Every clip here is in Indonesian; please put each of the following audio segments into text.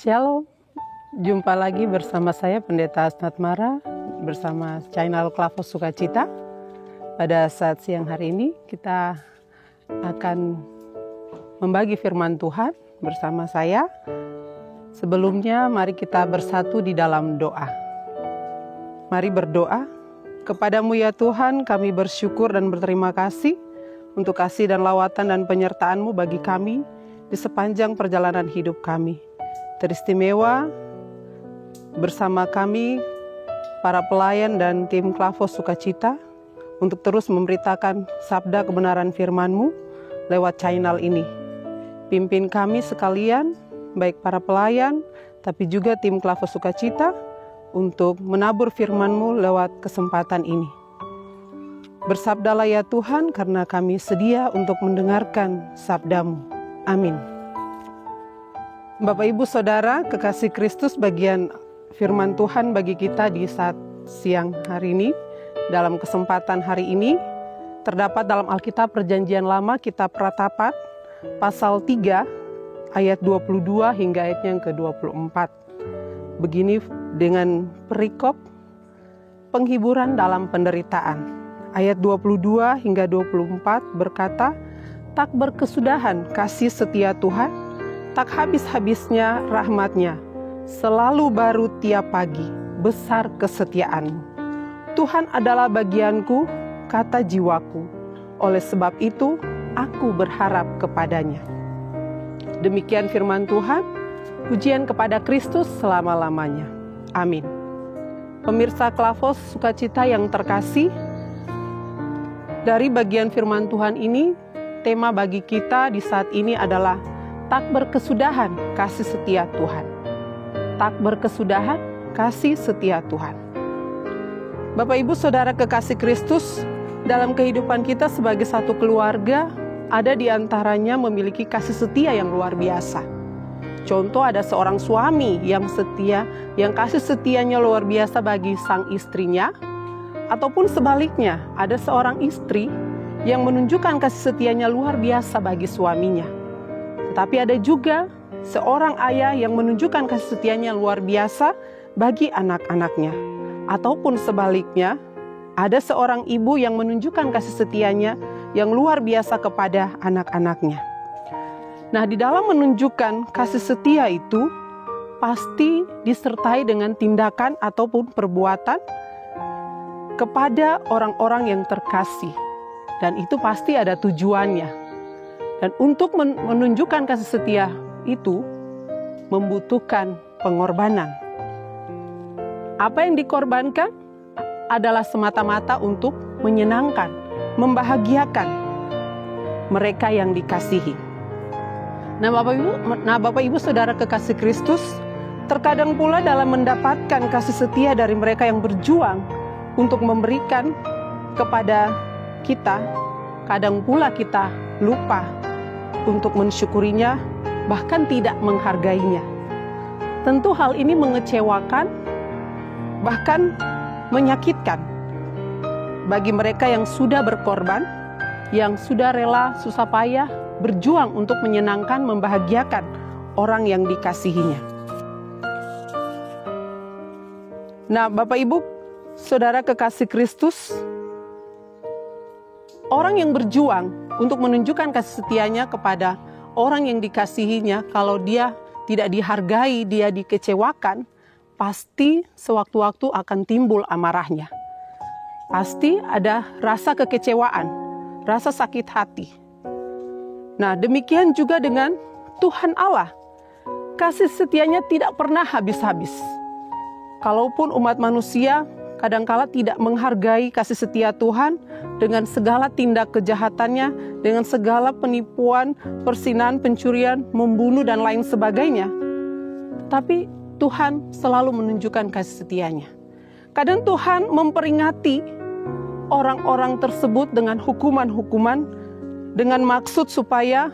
Shalom, jumpa lagi bersama saya Pendeta Asnat Mara bersama channel Klavos Sukacita. Pada saat siang hari ini kita akan membagi firman Tuhan bersama saya. Sebelumnya mari kita bersatu di dalam doa. Mari berdoa. Kepadamu ya Tuhan, kami bersyukur dan berterima kasih untuk kasih dan lawatan dan penyertaan-Mu bagi kami di sepanjang perjalanan hidup kami. Teristimewa bersama kami, para pelayan dan tim Klavos Sukacita, untuk terus memberitakan sabda kebenaran firman-Mu lewat channel ini. Pimpin kami sekalian, baik para pelayan, tapi juga tim Klavos Sukacita, untuk menabur firman-Mu lewat kesempatan ini. Bersabdalah ya Tuhan, karena kami sedia untuk mendengarkan sabda-Mu. Amin. Bapak Ibu Saudara, kekasih Kristus, bagian firman Tuhan bagi kita di saat siang hari ini, dalam kesempatan hari ini, terdapat dalam Alkitab Perjanjian Lama, Kitab Ratapat, pasal 3, ayat 22 hingga ayat yang ke-24. Begini dengan perikop penghiburan dalam penderitaan. Ayat 22 hingga 24 berkata, "Tak berkesudahan kasih setia Tuhan, tak habis-habisnya rahmat-Nya, selalu baru tiap pagi, besar kesetiaan-Mu. Tuhan adalah bagianku, kata jiwaku, oleh sebab itu aku berharap kepada-Nya." Demikian firman Tuhan, pujian kepada Kristus selama-lamanya. Amin. Pemirsa Klavos Sukacita yang terkasih, dari bagian firman Tuhan ini, tema bagi kita di saat ini adalah tak berkesudahan kasih setia Tuhan. Tak berkesudahan kasih setia Tuhan. Bapak Ibu Saudara kekasih Kristus, dalam kehidupan kita sebagai satu keluarga, ada di antaranya memiliki kasih setia yang luar biasa. Contoh, ada seorang suami yang setia, yang kasih setianya luar biasa bagi sang istrinya, ataupun sebaliknya, ada seorang istri yang menunjukkan kasih setianya luar biasa bagi suaminya. Tetapi ada juga seorang ayah yang menunjukkan kasih setianya luar biasa bagi anak-anaknya. Ataupun sebaliknya, ada seorang ibu yang menunjukkan kasih setianya yang luar biasa kepada anak-anaknya. Nah, di dalam menunjukkan kasih setia itu, pasti disertai dengan tindakan ataupun perbuatan kepada orang-orang yang terkasih. Dan itu pasti ada tujuannya. Dan untuk menunjukkan kasih setia itu membutuhkan pengorbanan. Apa yang dikorbankan adalah semata-mata untuk menyenangkan, membahagiakan mereka yang dikasihi. Nah Bapak Ibu Saudara kekasih Kristus, terkadang pula dalam mendapatkan kasih setia dari mereka yang berjuang untuk memberikan kepada kita, kadang pula kita lupa untuk mensyukurinya, bahkan tidak menghargainya. Tentu hal ini mengecewakan, bahkan menyakitkan bagi mereka yang sudah berkorban, yang sudah rela susah payah berjuang untuk menyenangkan, membahagiakan orang yang dikasihinya. Nah, Bapak Ibu Saudara kekasih Kristus, orang yang berjuang untuk menunjukkan kasih setianya kepada orang yang dikasihinya, kalau dia tidak dihargai, dia dikecewakan, pasti sewaktu-waktu akan timbul amarahnya. Pasti ada rasa kekecewaan, rasa sakit hati. Nah, demikian juga dengan Tuhan Allah. Kasih setianya tidak pernah habis-habis. Kalaupun umat manusia kadangkala tidak menghargai kasih setia Tuhan dengan segala tindak kejahatannya, dengan segala penipuan, perzinahan, pencurian, membunuh, dan lain sebagainya. Tapi Tuhan selalu menunjukkan kasih setianya. Kadang Tuhan memperingati orang-orang tersebut dengan hukuman-hukuman, dengan maksud supaya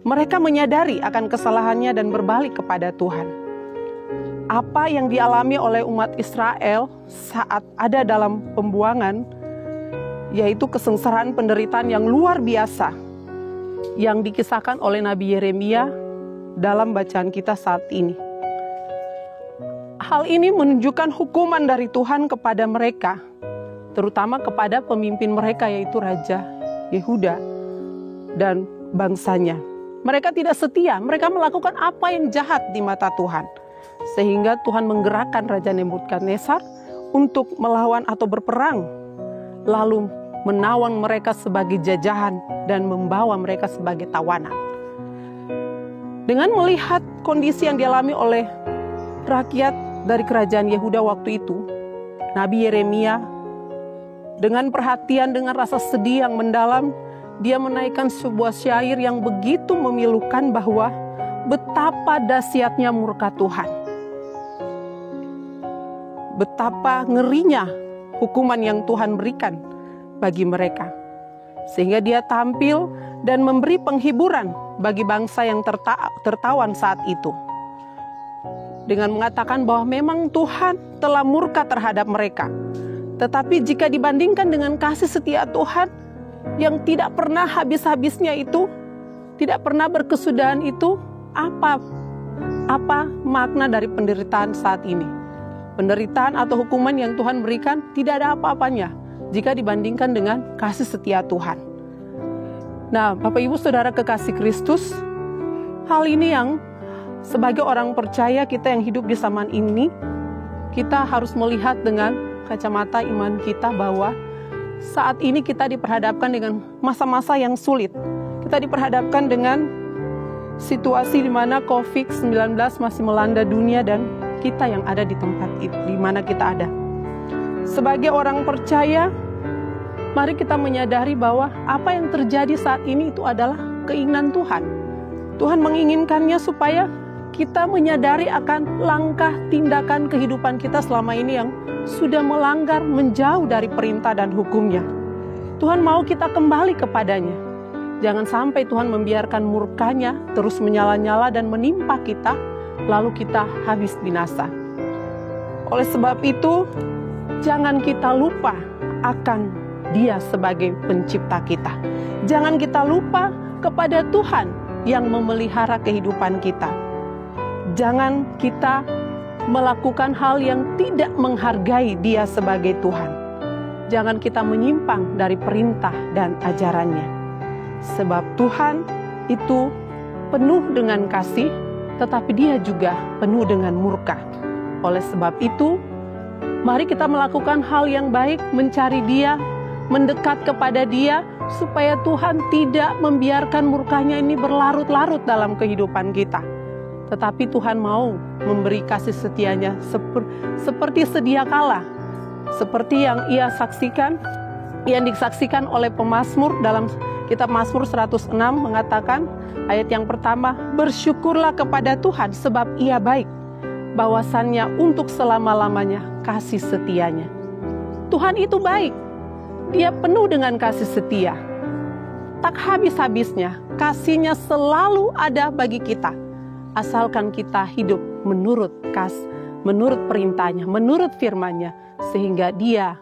mereka menyadari akan kesalahannya dan berbalik kepada Tuhan. Apa yang dialami oleh umat Israel saat ada dalam pembuangan, yaitu kesengsaraan penderitaan yang luar biasa yang dikisahkan oleh Nabi Yeremia dalam bacaan kita saat ini. hal ini menunjukkan hukuman dari Tuhan kepada mereka, terutama kepada pemimpin mereka yaitu Raja Yehuda dan bangsanya. Mereka tidak setia, mereka melakukan apa yang jahat di mata Tuhan. Sehingga Tuhan menggerakkan Raja Nebukadnezar untuk melawan atau berperang, lalu menawan mereka sebagai jajahan dan membawa mereka sebagai tawanan. Dengan melihat kondisi yang dialami oleh rakyat dari kerajaan Yehuda waktu itu, Nabi Yeremia dengan perhatian, dengan rasa sedih yang mendalam, dia menaikkan sebuah syair yang begitu memilukan bahwa betapa dahsyatnya murka Tuhan. Betapa ngerinya hukuman yang Tuhan berikan bagi mereka. Sehingga dia tampil dan memberi penghiburan bagi bangsa yang tertawan saat itu. Dengan mengatakan bahwa memang Tuhan telah murka terhadap mereka. Tetapi jika dibandingkan dengan kasih setia Tuhan yang tidak pernah habis-habisnya itu, tidak pernah berkesudahan itu, apa makna dari penderitaan saat ini? Penderitaan atau hukuman yang Tuhan berikan tidak ada apa-apanya jika dibandingkan dengan kasih setia Tuhan. Nah, Bapak Ibu Saudara kekasih Kristus, hal ini yang sebagai orang percaya kita yang hidup di zaman ini, kita harus melihat dengan kacamata iman kita bahwa saat ini kita diperhadapkan dengan masa-masa yang sulit. Kita diperhadapkan dengan situasi di mana COVID-19 masih melanda dunia dan kita yang ada di tempat itu, di mana kita ada. Sebagai orang percaya, mari kita menyadari bahwa apa yang terjadi saat ini itu adalah keinginan Tuhan. Tuhan menginginkannya supaya kita menyadari akan langkah tindakan kehidupan kita selama ini yang sudah melanggar menjauh dari perintah dan hukumnya. Tuhan mau kita kembali kepadanya. Jangan sampai Tuhan membiarkan murkanya terus menyala-nyala dan menimpa kita, lalu kita habis binasa. Oleh sebab itu, jangan kita lupa akan Dia sebagai pencipta kita. Jangan kita lupa kepada Tuhan yang memelihara kehidupan kita. Jangan kita melakukan hal yang tidak menghargai Dia sebagai Tuhan. Jangan kita menyimpang dari perintah dan ajarannya. Sebab Tuhan itu penuh dengan kasih, tetapi Dia juga penuh dengan murka. Oleh sebab itu, mari kita melakukan hal yang baik, mencari Dia, mendekat kepada Dia, supaya Tuhan tidak membiarkan murkanya ini berlarut-larut dalam kehidupan kita. Tetapi Tuhan mau memberi kasih setianya seperti sedia kala. Seperti yang Ia saksikan, yang disaksikan oleh pemazmur dalam kitab Mazmur 106 mengatakan, ayat yang pertama, bersyukurlah kepada Tuhan sebab Ia baik, bahwasannya untuk selama-lamanya kasih setianya. Tuhan itu baik, Dia penuh dengan kasih setia. Tak habis-habisnya, kasih-Nya selalu ada bagi kita. Asalkan kita hidup menurut perintahnya, menurut firman-Nya, sehingga Dia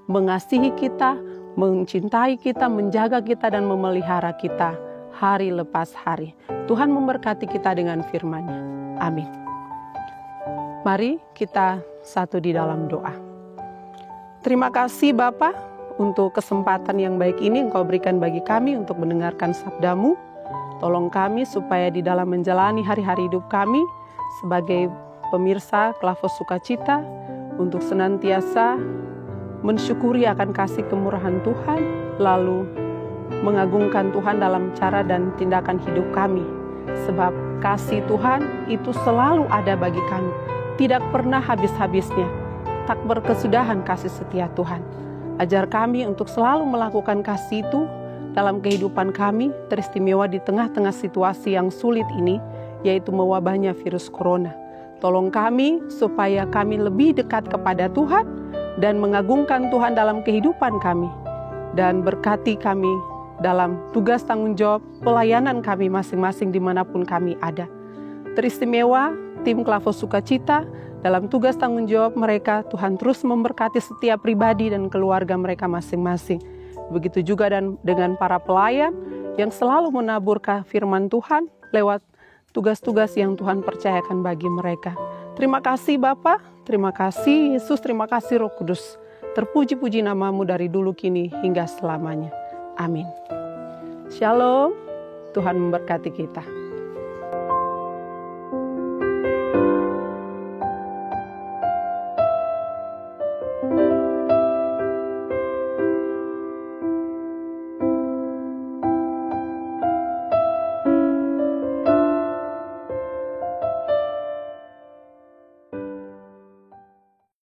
mengasihi kita, mencintai kita, menjaga kita, dan memelihara kita hari lepas hari. Tuhan memberkati kita dengan firman-Nya. Amin. Mari kita satu di dalam doa. Terima kasih Bapa untuk kesempatan yang baik ini Engkau berikan bagi kami untuk mendengarkan sabda-Mu. Tolong kami supaya di dalam menjalani hari-hari hidup kami sebagai pemirsa Klavos Sukacita untuk senantiasa mensyukuri akan kasih kemurahan Tuhan, lalu mengagungkan Tuhan dalam cara dan tindakan hidup kami. Sebab kasih Tuhan itu selalu ada bagi kami, tidak pernah habis-habisnya, tak berkesudahan kasih setia Tuhan. Ajar kami untuk selalu melakukan kasih itu dalam kehidupan kami, teristimewa di tengah-tengah situasi yang sulit ini, yaitu mewabahnya virus corona. Tolong kami supaya kami lebih dekat kepada Tuhan dan mengagungkan Tuhan dalam kehidupan kami. Dan berkati kami dalam tugas tanggung jawab pelayanan kami masing-masing dimanapun kami ada. Teristimewa tim Klavos Sukacita dalam tugas tanggung jawab mereka, Tuhan terus memberkati setiap pribadi dan keluarga mereka masing-masing. Begitu juga dengan para pelayan yang selalu menaburkan firman Tuhan lewat tugas-tugas yang Tuhan percayakan bagi mereka. Terima kasih Bapa, terima kasih Yesus, terima kasih Roh Kudus. Terpuji-puji namamu dari dulu kini hingga selamanya. Amin. Shalom, Tuhan memberkati kita.